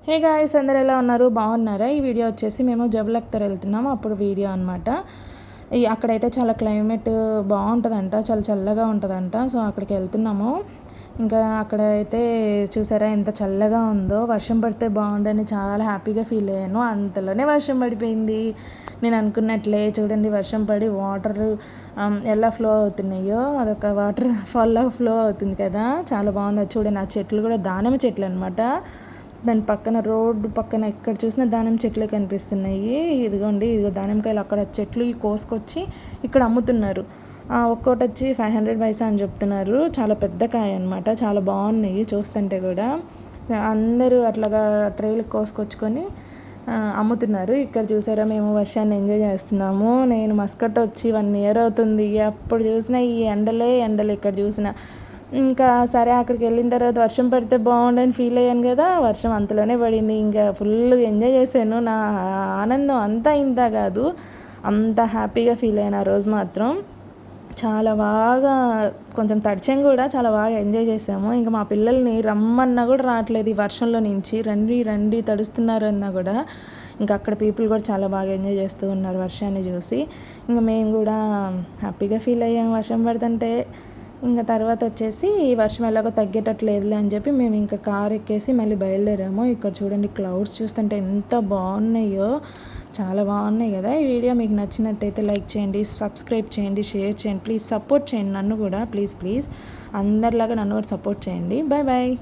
Hey guys, అందరు ఎలా ఉన్నారు? బాగున్నారా? ఈ వీడియో వచ్చేసి మేము జబలక్తర్ వెళ్తున్నాము, అప్పుడు వీడియో అనమాట. అక్కడైతే చాలా క్లైమేట్ బాగుంటుందంట, చాలా చల్లగా ఉంటుందంట. సో అక్కడికి వెళ్తున్నాము. ఇంకా అక్కడ అయితే చూసారా ఎంత చల్లగా ఉందో. వర్షం పడితే బాగుండని చాలా హ్యాపీగా ఫీల్ అయ్యాను. అంతలోనే వర్షం పడిపోయింది. నేను అనుకున్నట్లే చూడండి, వర్షం పడి వాటర్ ఎలా ఫ్లో అవుతున్నాయో, అదొక వాటర్ ఫాల్లో ఫ్లో అవుతుంది కదా, చాలా బాగుంది. అది చూడండి, ఆ చెట్లు కూడా దానిమ్మ చెట్లు అనమాట. దాని పక్కన రోడ్డు పక్కన ఎక్కడ చూసినా దానిమ్మ చెట్లే కనిపిస్తున్నాయి. ఇదిగో దానిమ్మకాయలు అక్కడ చెట్లు కోసుకొచ్చి ఇక్కడ అమ్ముతున్నారు. ఒక్కోటి వచ్చి 500 పైసా అని చెప్తున్నారు. చాలా పెద్ద కాయ అనమాట, చాలా బాగున్నాయి చూస్తుంటే కూడా. అందరూ అట్లాగా ట్రైలు కోసుకొచ్చుకొని అమ్ముతున్నారు. ఇక్కడ చూసారా, మేము వర్షాన్ని ఎంజాయ్ చేస్తున్నాము. నేను మస్కట్ వచ్చి 1 ఇయర్ అవుతుంది. ఎప్పుడు చూసినా ఈ ఎండలు ఇక్కడ చూసినా. ఇంకా సరే, అక్కడికి వెళ్ళిన తర్వాత వర్షం పడితే బాగుండని ఫీల్ అయ్యాను కదా, వర్షం అంతలోనే పడింది. ఇంకా ఫుల్ ఎంజాయ్ చేశాను. నా ఆనందం అంతా ఇంత కాదు, అంత హ్యాపీగా ఫీల్ అయ్యాను ఆ రోజు మాత్రం. చాలా బాగా కొంచెం తడిచాం కూడా, చాలా బాగా ఎంజాయ్ చేసాము. ఇంకా మా పిల్లల్ని రమ్మన్నా కూడా రావట్లేదు ఈ వర్షంలో నుంచి. రండి తడుస్తున్నారన్నా కూడా. ఇంకా అక్కడ పీపుల్ కూడా చాలా బాగా ఎంజాయ్ చేస్తూ ఉన్నారు వర్షాన్ని చూసి. ఇంకా మేము కూడా హ్యాపీగా ఫీల్ అయ్యాము వర్షం పడుతుంటే. ఇంకా తర్వాత వచ్చేసి వర్షం ఎలాగో తగ్గేటట్లేదులే అని చెప్పి మేము ఇంకా కార్ ఎక్కేసి మళ్ళీ బయలుదేరాము. ఇక్కడ చూడండి, క్లౌడ్స్ చూస్తుంటే ఎంత బాగున్నాయో, చాలా బాగున్నాయి కదా. ఈ వీడియో మీకు నచ్చినట్టయితే లైక్ చేయండి, సబ్స్క్రైబ్ చేయండి, షేర్ చేయండి. ప్లీజ్ సపోర్ట్ చేయండి నన్ను కూడా, ప్లీజ్ అందరిలాగా నన్ను కూడా సపోర్ట్ చేయండి. బాయ్.